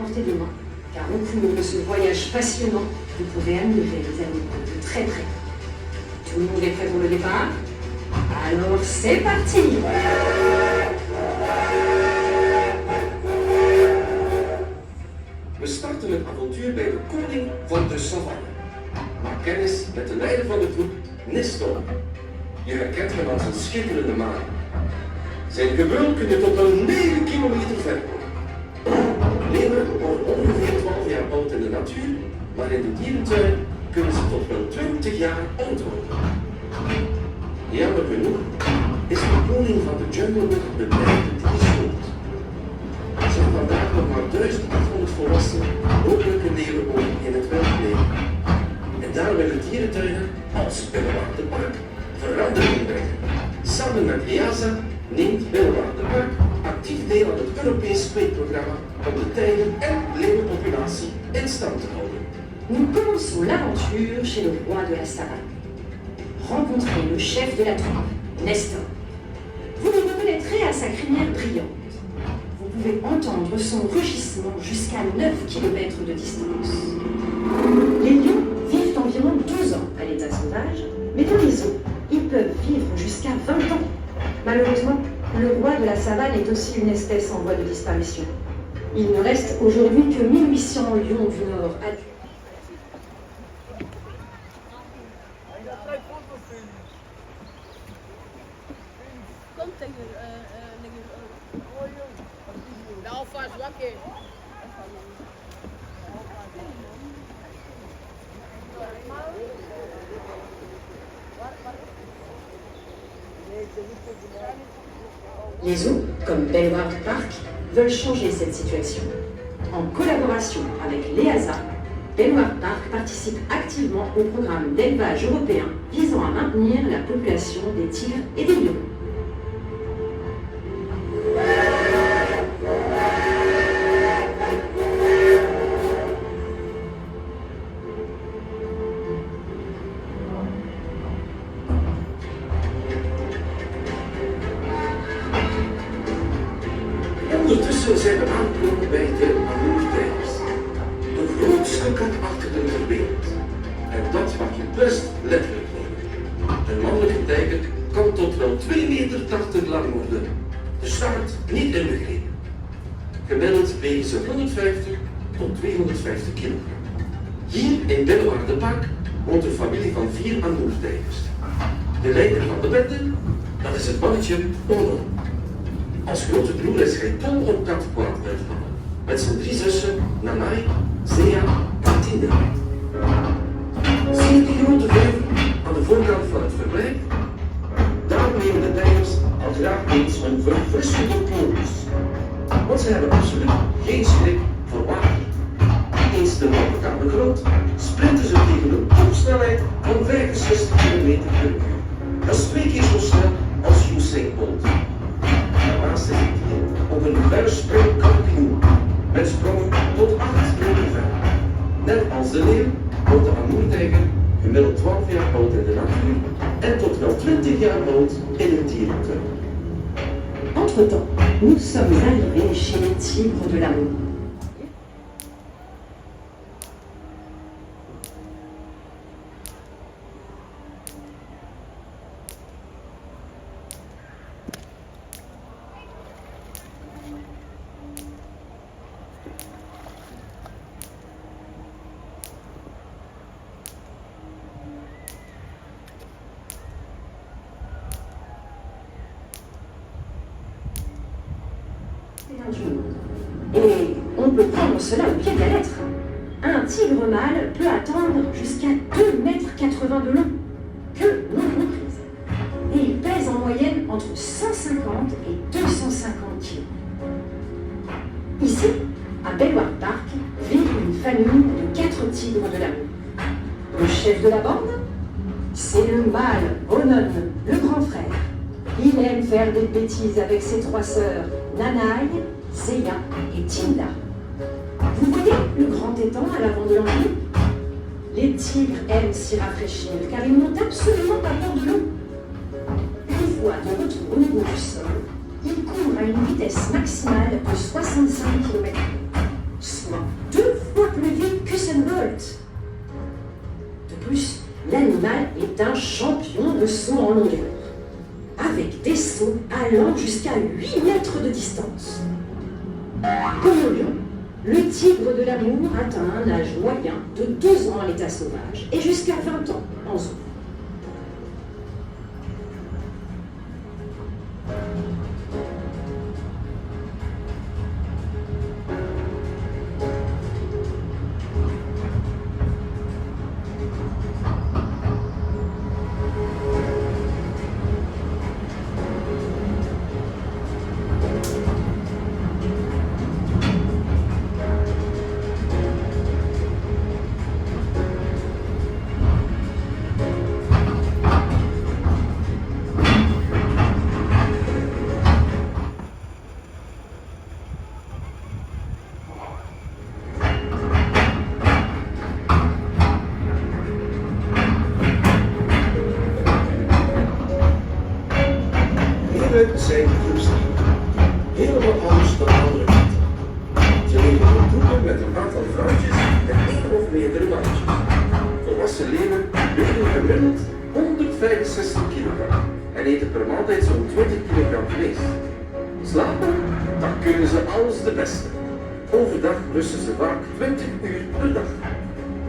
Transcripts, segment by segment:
portée de main, car au cours de ce voyage passionnant, vous pourrez admirer les animaux de très près. Tout le monde est prêt pour le départ? Alors c'est parti! We starten het avontuur bij de koning van de savanne. Maak kennis met de leider van de groep, Nestor. Je herkent hem als een schitterende maan. Zijn gebrul kun je tot een 9 kilometer ver horen. Leeuwen worden ongeveer 12 jaar oud in de natuur, maar in de dierentuin kunnen ze tot wel 20 jaar oud worden. Jammer genoeg is de koning van de jungle nog bedreigd diersoort. Er zijn vandaag nog maar 1800 volwassen mogelijke leeuwen in het wild leven. En daar willen dierentuinen als Bellewaardepark verandering brengen. Samen met EASA neemt Bellewaardepark actief deel aan het Europees kweekprogramma om de tijger- en leeuwenpopulatie in stand te houden. Nous commençons l'aventure chez le roi de la savane. Rencontrez le chef de la troupe, Nestor. Vous le reconnaîtrez à sa crinière brillante. Vous pouvez entendre son rugissement jusqu'à 9 km de distance. Les lions vivent environ 12 ans à l'état sauvage, mais dans les eaux, ils peuvent vivre jusqu'à 20 ans. Malheureusement, le roi de la savane est aussi une espèce en voie de disparition. Il ne reste aujourd'hui que 1800 lions du nord adultes. Les zoos, comme Bellewaardepark, veulent changer cette situation. En collaboration avec l'EASA, Bellewaardepark participe activement au programme d'élevage européen visant à maintenir la population des tigres et des lions. Ondertussen zijn we aangekomen bij de amoertijgers. Een groot schakatachtige verbeeld. En dat mag je best letterlijk nemen. Een mannelijke tijger kan tot wel 2,80 meter lang worden. De staart niet inbegrepen. Gemiddeld wegen ze 150 tot 250 kilogram. Hier in Bellewaardepark woont een familie van 4 amoertijgers. De leider van de bende, dat is het mannetje Ono. Als grote broer is hij dol op kattenkwaad uitvallen, met zijn 3 zussen Nanai, Zea en Tinda. Zie je die grote vijver aan de voorkant van het verblijf? Daar nemen de tijgers al graag eens een verfrissende poos. Want ze hebben absoluut geen schrik voor water. Eens de waterkamer groot, sprinten ze tegen een topsnelheid van 65 km per uur. Dat is 2 keer zo snel als Usain Bolt. Daarnaast zit hier op een verspringkampioen met sprongen tot 8 meter ver. Net als de leeuw wordt de amoertijger gemiddeld 12 jaar oud in de natuur en tot wel 20 jaar oud in een dierentuin. Entre-temps, nous sommes arrivés chez les tigres de l'amour. Et on peut prendre cela au pied de la lettre. Un tigre mâle peut atteindre jusqu'à 2,80 m de long. Que non comprise. Et il pèse en moyenne entre 150 et 250 kg. Ici, à Bellewaardepark, vit une famille de 4 tigres de l'amour. Le chef de la bande, c'est le mâle Onon, le grand frère. Il aime faire des bêtises avec ses 3 sœurs, Nanai, Zéa et Tinda. Vous voyez le grand étang à l'avant de l'enclos? Les tigres aiment s'y rafraîchir car ils n'ont absolument pas peur de l'eau. Une fois de retour au niveau du sol, ils courent à une vitesse maximale de 65 km/h. soit 2 fois plus vite qu'Usain Bolt. De plus, l'animal est un champion de saut en longueur, avec des sauts allant jusqu'à 8 mètres de distance. Comme le lion, le tigre de l'amour atteint un âge moyen de 2 ans à l'état sauvage et jusqu'à 20 ans en zoo. Hieruit zijn groepsdieren. Helemaal anders dan andere dieren. Ze leven in groepen met een aantal vrouwtjes en 1 of meerdere mannetjes. Volwassen leeuwen wegen gemiddeld 165 kilogram en eten per maaltijd zo'n 20 kilogram vlees. Slapen, dan kunnen ze als de beste. Overdag rusten ze vaak 20 uur per dag.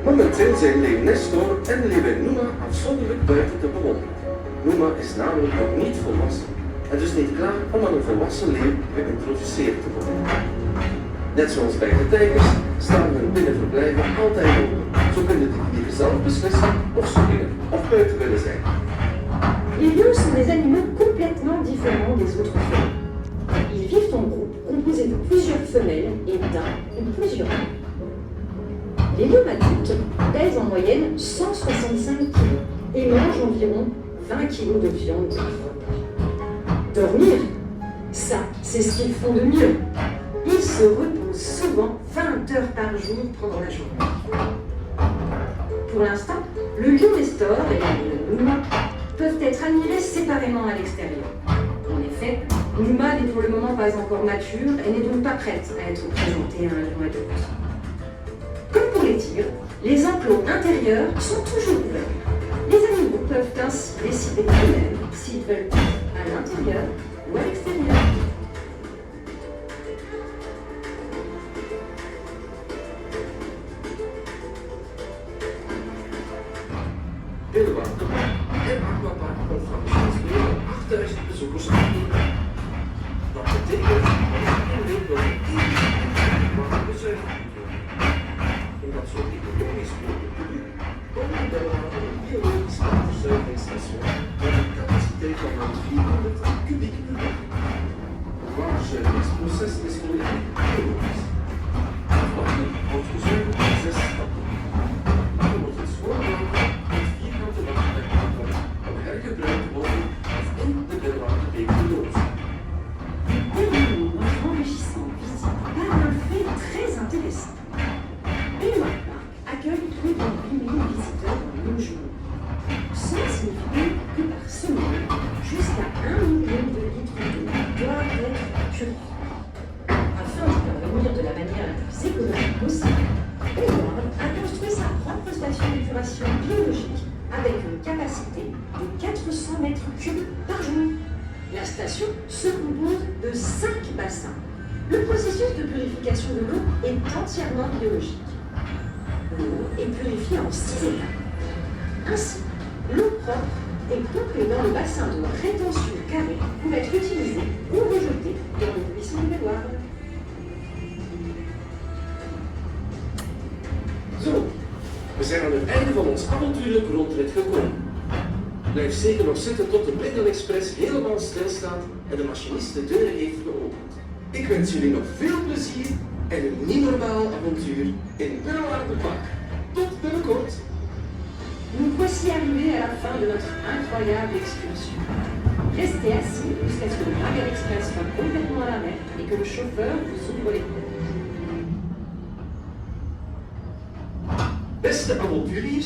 Momenteel zijn leeuw Nestor en leeuwin Numa afzonderlijk buiten te bewonderen. Numa is namelijk nog niet volwassen en dus niet klaar om aan een volwassen leeuw geïntroduceerd te worden. Net zoals bij de tijgers staan hun binnenverblijven altijd open. Zo kunnen de dieren zelf beslissen of ze binnen of buiten willen zijn. Les lions sont des animaux complètement différents des autres femelles. Ils vivent en groupe composé de plusieurs femelles et d'un ou plusieurs mâles. Les lions adultes pèsent en moyenne 165 kg et mangent environ 20 kg de viande par repas. Dormir, ça, c'est ce qu'ils font de mieux. Ils se reposent souvent 20 heures par jour pendant la journée. Pour l'instant, le lion Nestor et la lionne Numa peuvent être admirés séparément à l'extérieur. En effet, Numa n'est pour le moment pas encore mature et n'est donc pas prête à être présentée à un lion adulte. Comme pour les tigres, les enclos intérieurs sont toujours ouverts. Les animaux peuvent ainsi décider eux-mêmes s'ils veulent être à l'intérieur ou à l'extérieur. Heel waterpark en aquapark ontvangen sinds meer dan 8000 bezoekers per jaar. Dat betekent dat iedereen weet dat er één water bezuinigd moet worden. Omdat zo economisch mogelijk publiek komen we water een biologisch waterzuiveringsstation met een capaciteit van ruim 400 kubiek per dag. Het waterzuiveringsproces is volledig biologisch. Het water wordt gezuiverd in 6 stappen. Er wordt het schoonwater hergebruikt worden of in de binnenwaterbeek geloosd. Les animaux enrichissants visibles par un fait très intéressant. Eloa Park accueille plus de 8 000 visiteurs en une journée. Cela signifie que par semaine, jusqu'à 1 million de litres d'eau doivent être purifiés. Afin d'y parvenir de la manière la plus économique possible, Eloa a construit sa propre station d'épuration biologique avec une capacité de 400 mètres cubes par jour. La station se compose de 5 bassins. Le processus de purification de l'eau est entièrement biologique. L'eau est purifiée en 6 étapes. Ainsi, l'eau propre est pompée dans le bassin de rétention carré pour être utilisée ou rejetée dans le buisson de Béloire. Zo, we zijn aan het einde van ons avontuurlijke rondrit gekomen. Blijf zeker nog zitten tot de Briggle Express helemaal stilstaat en de machinist de deuren heeft geopend. Ik wens jullie nog veel plezier en een niet normaal avontuur in Binnenwaterpark. Tot binnenkort! Nous voici arrivés à la fin de notre incroyable excursion. Restez assis jusqu'à ce que le Briggle Express soit complètement à l'arrêt et que le chauffeur vous ouvre les portes. Beste avonturiers,